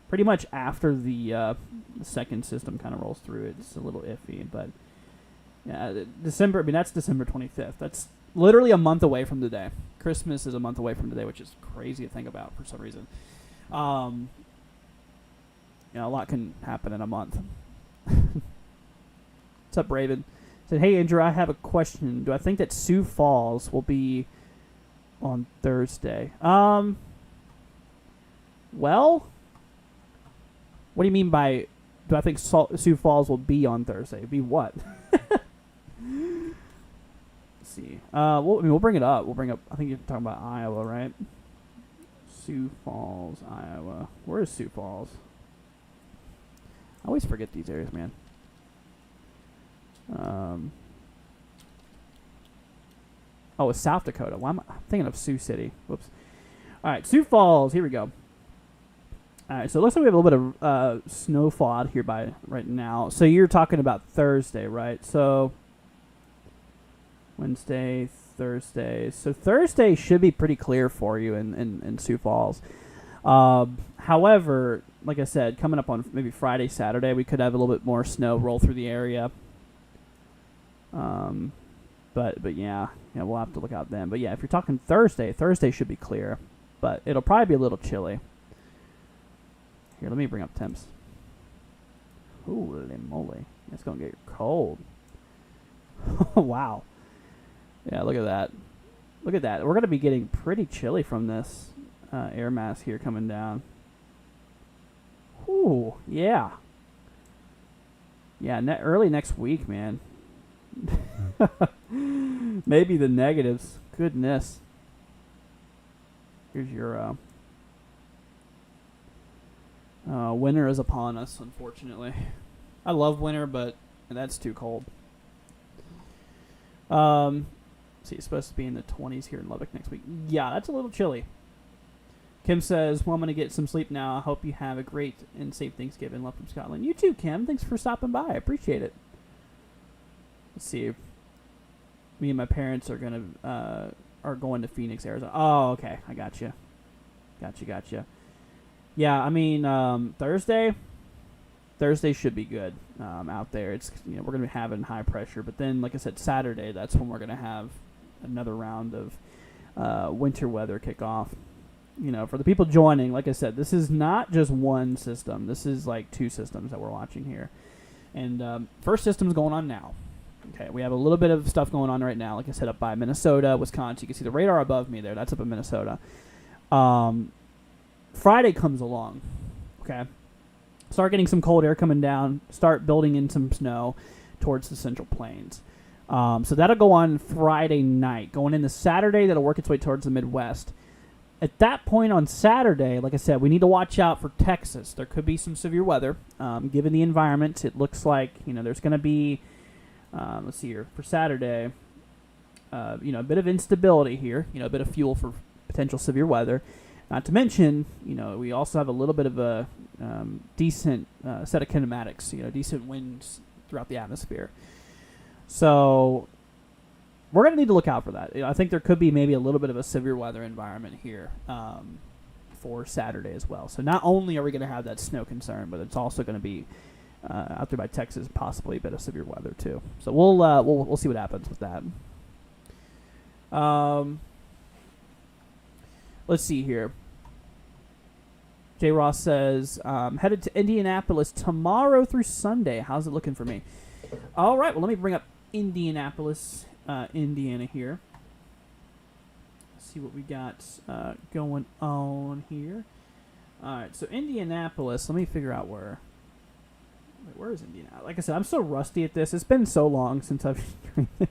pretty much after the second system kind of rolls through, it's a little iffy. But yeah, December. I mean, that's December 25th. That's literally a month away from today. Christmas is a month away from today, which is crazy to think about for some reason. A lot can happen in a month. What's up, Raven? Said, "Hey Andrew, I have a question. Do I think that Sioux Falls will be on Thursday?" Well, what do you mean by do I think Sioux Falls will be on Thursday? Be what? Let's see. We'll bring it up. We'll bring up. I think you're talking about Iowa, right? Sioux Falls, Iowa. Where is Sioux Falls? I always forget these areas, man. It's South Dakota. Why am I thinking of Sioux City? Whoops. All right, Sioux Falls. Here we go. All right, so it looks like we have a little bit of snowfall out here right now. So you're talking about Thursday, right? So Wednesday, Thursday. So Thursday should be pretty clear for you in Sioux Falls. However, like I said, coming up on maybe Friday, Saturday, we could have a little bit more snow roll through the area. But yeah, we'll have to look out then. But yeah, if you're talking Thursday should be clear, but it'll probably be a little chilly. Here, let me bring up temps. Holy moly, it's gonna get cold. Wow. Yeah, look at that. Look at that. We're gonna be getting pretty chilly from this air mass here coming down. Ooh, yeah. Yeah, early next week, man. Maybe the negatives. Goodness. Here's your winter is upon us, unfortunately. I love winter, but that's too cold. See, it's supposed to be in the 20s here in Lubbock next week. Yeah, that's a little chilly. Kim says, "Well, I'm going to get some sleep now. I hope you have a great and safe Thanksgiving. Love from Scotland." You too, Kim. Thanks for stopping by. I appreciate it. Let's see. Me and my parents are going to Phoenix, Arizona. Oh, okay. I got you. Gotcha. Yeah, I mean, Thursday should be good out there. It's we're going to be having high pressure, but then, like I said, Saturday, that's when we're going to have another round of winter weather kick off. For the people joining, like I said, this is not just one system. This is like two systems that we're watching here. And first system's going on now. Okay, we have a little bit of stuff going on right now. Like I said, up by Minnesota, Wisconsin. You can see the radar above me there. That's up in Minnesota. Friday comes along. Okay. Start getting some cold air coming down. Start building in some snow towards the Central Plains. So that'll go on Friday night. Going into Saturday, that'll work its way towards the Midwest. At that point on Saturday, like I said, we need to watch out for Texas. There could be some severe weather. Given the environment, it looks like there's going to be, let's see here, for Saturday, a bit of instability here. A bit of fuel for potential severe weather. Not to mention, we also have a little bit of a decent set of kinematics. Decent winds throughout the atmosphere. So we're going to need to look out for that. I think there could be maybe a little bit of a severe weather environment here for Saturday as well. So not only are we going to have that snow concern, but it's also going to be out there by Texas, possibly a bit of severe weather too. So we'll see what happens with that. Let's see here. J. Ross says, headed to Indianapolis tomorrow through Sunday. How's it looking for me? All right, well, let me bring up Indianapolis, Indiana here. Let's see what we got going on here. All right, so Indianapolis, let me figure out where. Wait, where is Indiana? Like I said, I'm so rusty at this. It's been so long since I've streamed it.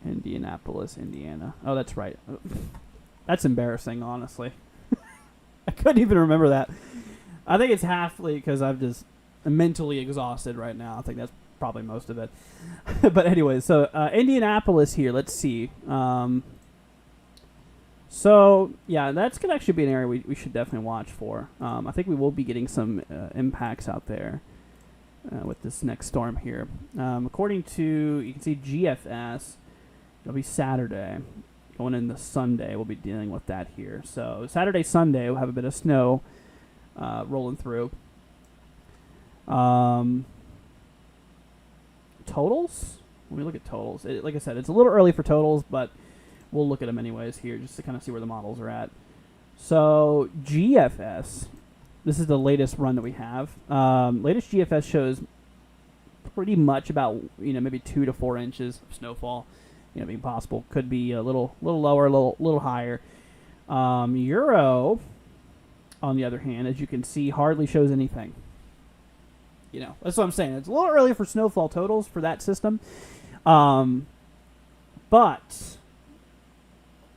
Indianapolis, Indiana. Oh, that's right. That's embarrassing, honestly. I couldn't even remember that. I think it's halfly because I'm just mentally exhausted right now. I think that's probably most of it. But anyway, so Indianapolis here. Let's see. So, yeah, that's going to actually be an area we should definitely watch for. I think we will be getting some impacts out there with this next storm here. According to, you can see GFS, it'll be Saturday. Going into Sunday, we'll be dealing with that here. So, Saturday, Sunday, we'll have a bit of snow rolling through. Totals? When we look at totals, like I said, it's a little early for totals, but we'll look at them anyways here just to kind of see where the models are at. So GFS, this is the latest run that we have. Latest GFS shows pretty much about, maybe 2 to 4 inches of snowfall, being possible. Could be a little lower, a little higher. Euro, on the other hand, as you can see, hardly shows anything. That's what I'm saying. It's a little early for snowfall totals for that system. But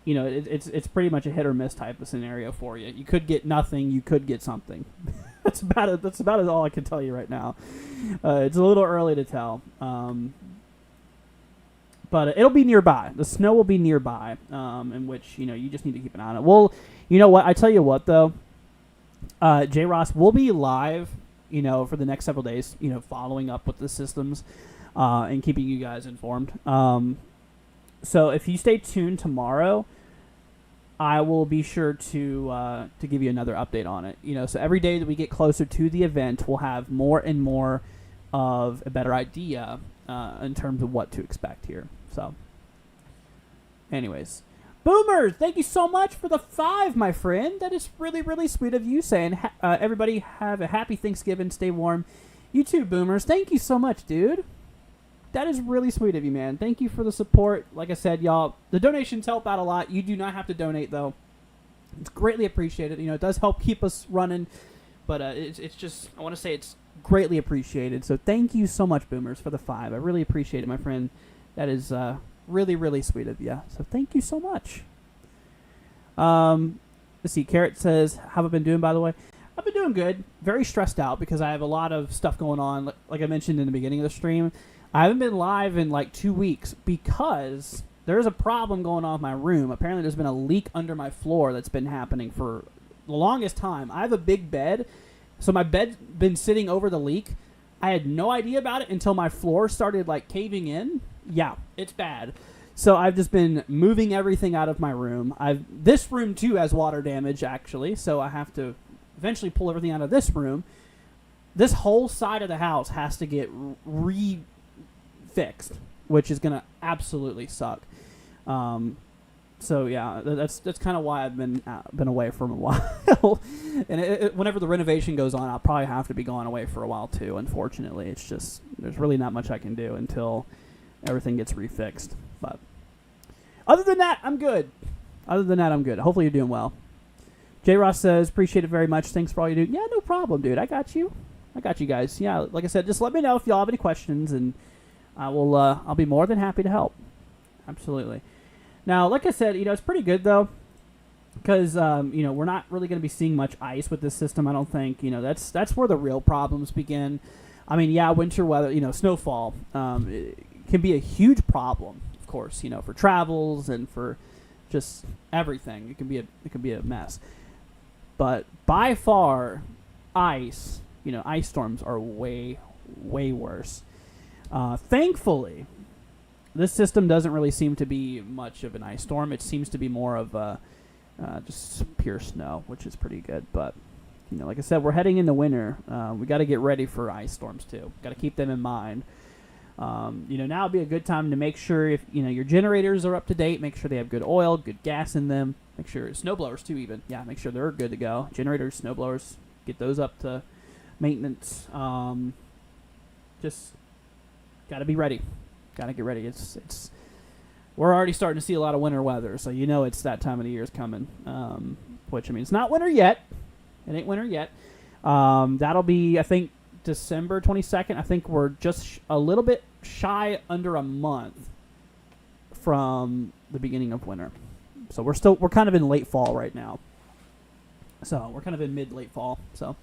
it's pretty much a hit or miss type of scenario for you. You could get nothing. You could get something. That's about it. That's about all I can tell you right now. It's a little early to tell. But it'll be nearby. The snow will be nearby, in which, you just need to keep an eye on it. Well, you know what? I tell you what, though. J. Ross will be live, for the next several days, following up with the systems and keeping you guys informed. So if you stay tuned tomorrow, I will be sure to give you another update on it. So every day that we get closer to the event, we'll have more and more of a better idea in terms of what to expect here. So, anyways, Boomer, thank you so much for the 5, my friend. That is really, really sweet of you. Saying everybody have a happy Thanksgiving, stay warm. You too, Boomers. Thank you so much, dude. That is really sweet of you, man. Thank you for the support. Like I said, y'all, the donations help out a lot. You do not have to donate, though. It's greatly appreciated. It does help keep us running. But it's just, I want to say it's greatly appreciated. So thank you so much, Boomers, for the 5. I really appreciate it, my friend. That is really, really sweet of you. So thank you so much. Let's see. Carrot says, how have I been doing, by the way? I've been doing good. Very stressed out because I have a lot of stuff going on. Like I mentioned in the beginning of the stream, I haven't been live in like 2 weeks because there's a problem going on in my room. Apparently there's been a leak under my floor that's been happening for the longest time. I have a big bed, so my bed's been sitting over the leak. I had no idea about it until my floor started like caving in. Yeah, it's bad. So I've just been moving everything out of my room. This room too has water damage actually, so I have to eventually pull everything out of this room. This whole side of the house has to get fixed, which is gonna absolutely suck. So yeah, that's kind of why I've been away for a while. And whenever the renovation goes on, I'll probably have to be going away for a while too. Unfortunately, it's just there's really not much I can do until everything gets refixed. But other than that, I'm good. Hopefully you're doing well. J. Ross says, appreciate it very much. Thanks for all you do. Yeah, no problem, dude. I got you guys. Yeah, like I said, just let me know if y'all have any questions, and I'll be more than happy to help. Absolutely. Now, like I said, it's pretty good though, because we're not really going to be seeing much ice with this system. I don't think. That's where the real problems begin. I mean, yeah, winter weather, snowfall, it can be a huge problem, of course, for travels and for just everything. It can be a mess. But by far, ice storms are way, way worse. Thankfully, this system doesn't really seem to be much of an ice storm. It seems to be more of just pure snow, which is pretty good. But, like I said, we're heading into winter. We got to get ready for ice storms, too. Got to keep them in mind. Now would be a good time to make sure if, your generators are up to date, make sure they have good oil, good gas in them. Make sure, snowblowers, too, even. Yeah, make sure they're good to go. Generators, snowblowers, get those up to maintenance. Just got to be ready. Got to get ready. We're already starting to see a lot of winter weather, so it's that time of the year is coming. Which, it's not winter yet. It ain't winter yet. That'll be, I think, December 22nd. I think we're just a little bit shy under a month from the beginning of winter. So we're kind of in late fall right now. So we're kind of in mid-late fall. So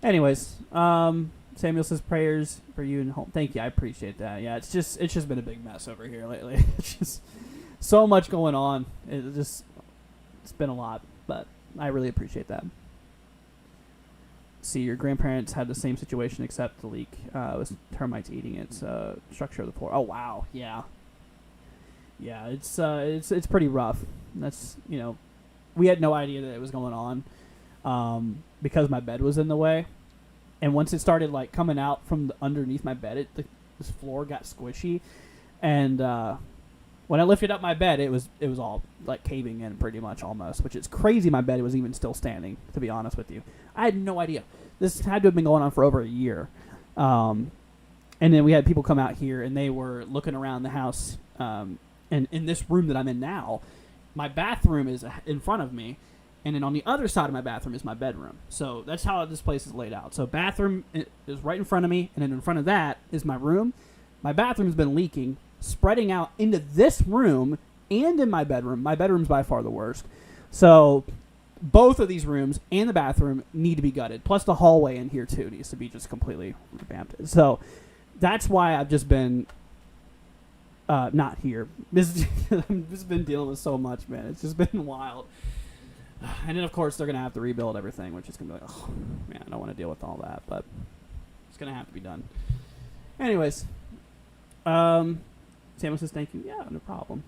anyways, Samuel says prayers for you and home. Thank you. I appreciate that. Yeah, it's just been a big mess over here lately. It's just so much going on. It's been a lot, but I really appreciate that. See, your grandparents had the same situation except the leak was termites eating its structure of the floor. Oh wow, yeah. It's pretty rough. That's we had no idea that it was going on because my bed was in the way, and once it started like coming out from underneath my bed, this floor got squishy, and when I lifted up my bed, it was all like caving in pretty much almost, which is crazy. My bed was even still standing, to be honest with you. I had no idea. This had to have been going on for over a year. And then we had people come out here, and they were looking around the house. And in this room that I'm in now, my bathroom is in front of me, and then on the other side of my bathroom is my bedroom. So that's how this place is laid out. So bathroom is right in front of me, and then in front of that is my room. My bathroom's been leaking, spreading out into this room and in my bedroom. My bedroom's by far the worst. So both of these rooms and the bathroom need to be gutted. Plus the hallway in here too needs to be just completely revamped. So that's why I've just been not here. I've just been dealing with so much, man. It's just been wild. And then of course they're gonna have to rebuild everything, which is gonna be like, oh man, I don't want to deal with all that, but it's gonna have to be done. Anyways, Samuel says thank you. Yeah, no problem.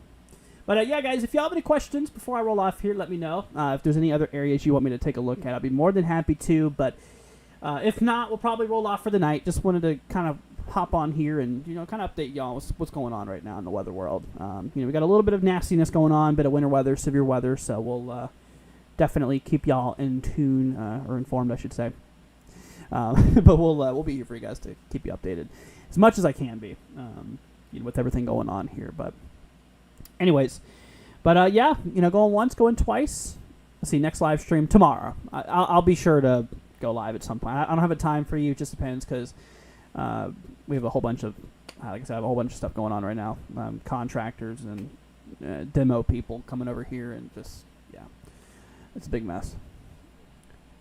But yeah, guys, if y'all have any questions before I roll off here, let me know. If there's any other areas you want me to take a look at, I'll be more than happy to. But if not, we'll probably roll off for the night. Just wanted to kind of hop on here and kind of update y'all what's going on right now in the weather world. We got a little bit of nastiness going on, bit of winter weather, severe weather, so we'll definitely keep y'all in tune or informed, I should say. But we'll be here for you guys to keep you updated as much as I can be, with everything going on here. But anyways, yeah, going once, going twice. Let's see, next live stream tomorrow. I'll be sure to go live at some point. I don't have a time for you. It just depends because we have a whole bunch of, like I said, I have a whole bunch of stuff going on right now. Contractors and demo people coming over here, and just it's a big mess.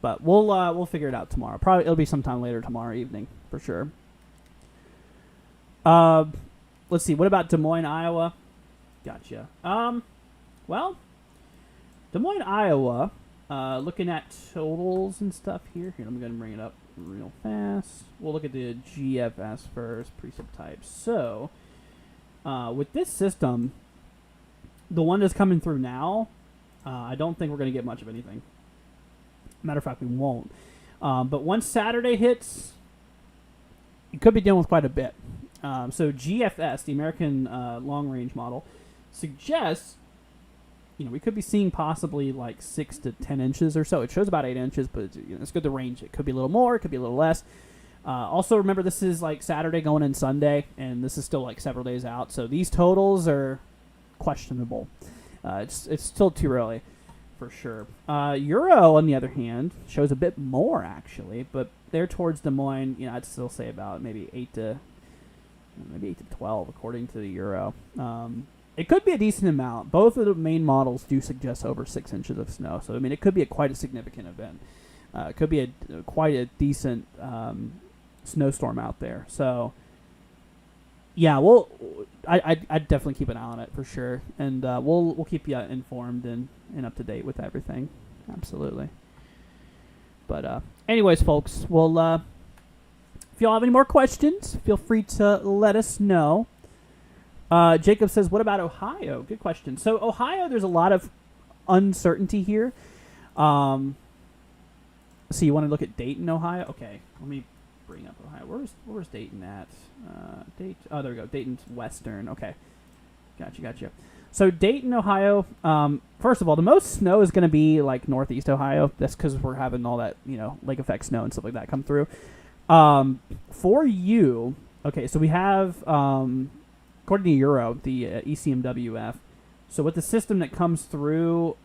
But we'll figure it out tomorrow. Probably it'll be sometime later tomorrow evening for sure. Let's see. What about Des Moines, Iowa? Gotcha. Well, Des Moines, Iowa. Looking at totals and stuff here. Here, let me go ahead and bring it up real fast. We'll look at the GFS first, precip type. So, with this system, the one that's coming through now, I don't think we're going to get much of anything. Matter of fact, we won't. But once Saturday hits, you could be dealing with quite a bit. So GFS, the American Long Range Model, suggests, we could be seeing possibly like 6 to 10 inches or so. It shows about 8 inches, but it's good to range. It could be a little more, it could be a little less. Also, remember, this is like Saturday going in Sunday, and this is still like several days out. So these totals are questionable. It's still too early, for sure. Euro, on the other hand, shows a bit more, actually, but they're towards Des Moines. I'd still say about maybe 8 to 12, according to the Euro. It could be a decent amount. Both of the main models do suggest over 6 inches of snow, so it could be quite a significant event. It could be quite a decent snowstorm out there. So, yeah, I'd definitely keep an eye on it for sure, and we'll keep you informed and up to date with everything. Absolutely. But anyways, folks, if y'all have any more questions, feel free to let us know. Jacob says, what about Ohio? Good question. So Ohio, there's a lot of uncertainty here. So you want to look at Dayton, Ohio? Okay, let me bring up Ohio. Where's Dayton at? Oh, there we go. Dayton's western. Okay, gotcha. So Dayton, Ohio. First of all, the most snow is going to be like northeast Ohio. That's because we're having all that lake effect snow and stuff like that come through. For you, okay. So we have according to Euro, the ECMWF. So with the system that comes through,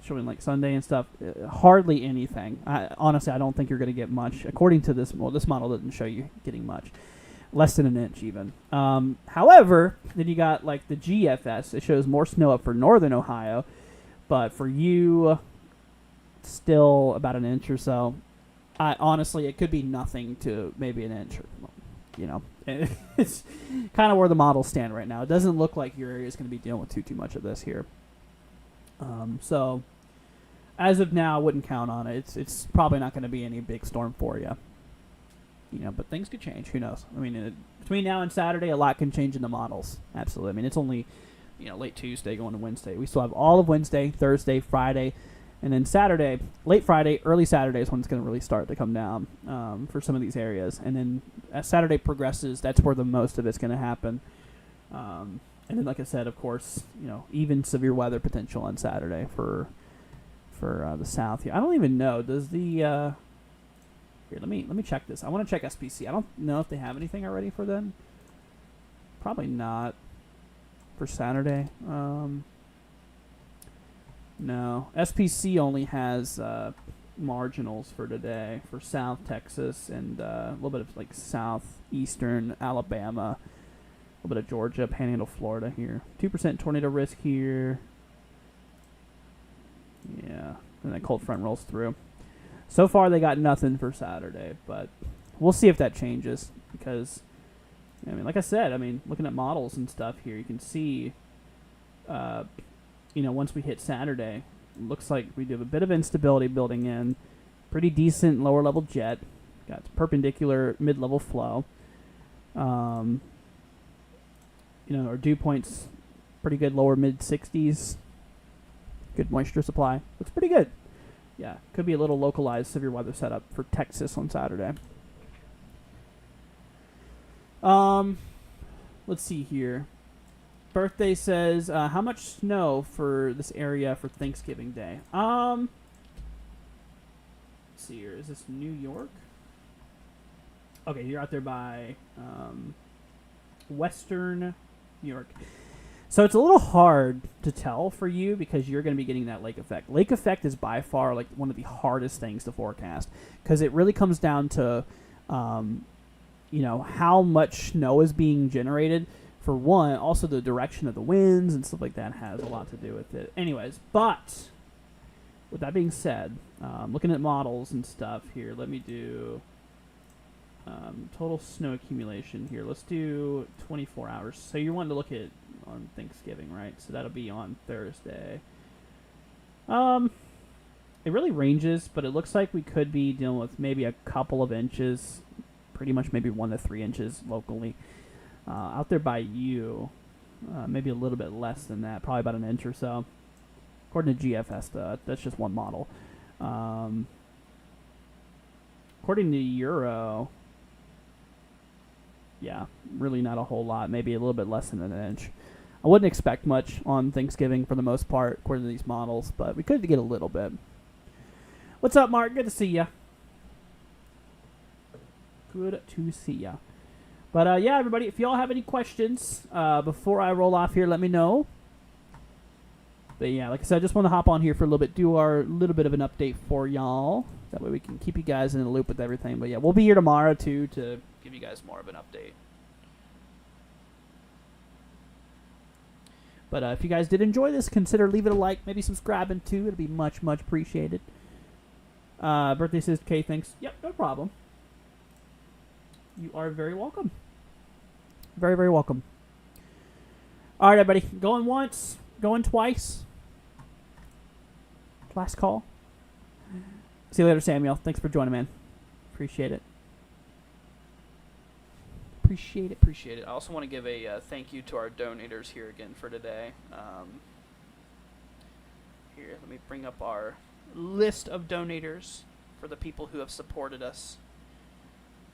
showing like Sunday and stuff, hardly anything. Honestly, I don't think you're going to get much. According to this model doesn't show you getting much. less than an inch even. However, then you got like the GFS. It shows more snow up for northern Ohio, but for you, still about an inch or so. Honestly, it could be nothing to maybe an inch. You know, it's kind of where the models stand right now. It doesn't look like your area is going to be dealing with too much of this here. So, as of now, I wouldn't count on it. It's probably not going to be any big storm for you. You know, but things could change. Who knows? I mean, between now and Saturday, a lot can change in the models. Absolutely. I mean, it's only, late Tuesday going to Wednesday. We still have all of Wednesday, Thursday, Friday, and then Saturday, late Friday, early Saturday is when it's going to really start to come down for some of these areas. And then as Saturday progresses, that's where the most of it's going to happen. And then, like I said, of course, even severe weather potential on Saturday for the South here. I don't even know. Does the here? Let me check this. I want to check SPC. I don't know if they have anything already for them. Probably not for Saturday. No, SPC only has marginals for today for South Texas and a little bit of like southeastern Alabama, a little bit of Georgia, Panhandle, Florida here. 2% tornado risk here. Yeah, and that cold front rolls through. So far, they got nothing for Saturday, but we'll see if that changes because, like I said, looking at models and stuff here, you can see, once we hit Saturday, it looks like we do have a bit of instability building in, pretty decent lower level jet, got perpendicular mid-level flow. Our dew point's pretty good, lower mid-60s, good moisture supply, looks pretty good. Yeah, could be a little localized severe weather setup for Texas on Saturday. Let's see here. Birthday says, how much snow for this area for Thanksgiving Day? Let's see here. Is this New York? Okay, you're out there by Western New York. So it's a little hard to tell for you because you're going to be getting that lake effect. Lake effect is by far like one of the hardest things to forecast because it really comes down to, how much snow is being generated. For one, also the direction of the winds and stuff like that has a lot to do with it. Anyways, but with that being said, looking at models and stuff here, let me do total snow accumulation here. Let's do 24 hours. So you wanted to look at on Thanksgiving, right? So that'll be on Thursday. It really ranges, but it looks like we could be dealing with maybe a couple of inches, pretty much maybe 1 to 3 inches locally. Out there by you, maybe a little bit less than that, probably about an inch or so. According to GFS, that's just one model. According to Euro, yeah, really not a whole lot, maybe a little bit less than an inch. I wouldn't expect much on Thanksgiving for the most part, according to these models, but we could get a little bit. What's up, Mark? Good to see ya. Good to see ya. But, yeah, everybody, if y'all have any questions before I roll off here, let me know. But, yeah, like I said, I just want to hop on here for a little bit, do our little bit of an update for y'all. That way we can keep you guys in the loop with everything. But, yeah, we'll be here tomorrow, too, to give you guys more of an update. But if you guys did enjoy this, consider leaving a like, maybe subscribing, too. It'll be much, much appreciated. Birthday says, Kay, thanks. Yep, no problem. You are very welcome. Very, very welcome. All right, everybody. Going once, going twice. Last call. See you later, Samuel. Thanks for joining, man. Appreciate it. Appreciate it. I also want to give a thank you to our donators here again for today. Here, let me bring up our list of donators for the people who have supported us.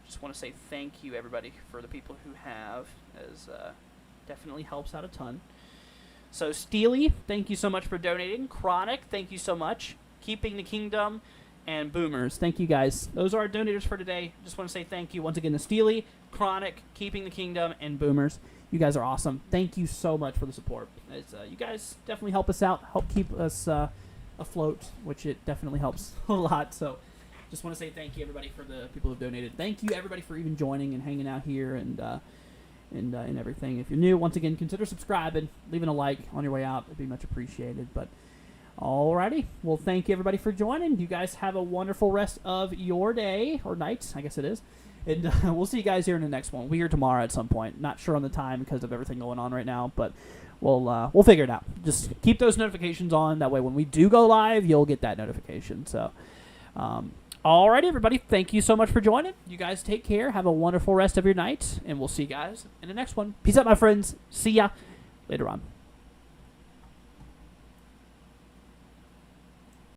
Just want to say thank you, everybody, for the people who have, as definitely helps out a ton. So, Steely, thank you so much for donating. Chronic, thank you so much. Keeping the Kingdom, and Boomers, thank you, guys. Those are our donators for today. Just want to say thank you once again to Steely, Chronic, Keeping the Kingdom, and Boomers. You guys are awesome. Thank you so much for the support. You guys definitely help us out, help keep us afloat, which it definitely helps a lot. So, just want to say thank you, everybody, for the people who've donated. Thank you, everybody, for even joining and hanging out here and everything. If you're new, once again, consider subscribing, leaving a like on your way out. It'd be much appreciated. But alrighty, well, thank you, everybody, for joining. You guys have a wonderful rest of your day, or night, I guess it is. And we'll see you guys here in the next one. We'll be here tomorrow at some point. Not sure on the time because of everything going on right now, but we'll figure it out. Just keep those notifications on. That way when we do go live, you'll get that notification. So, alrighty, everybody. Thank you so much for joining. You guys take care. Have a wonderful rest of your night, and we'll see you guys in the next one. Peace out, my friends. See ya later on.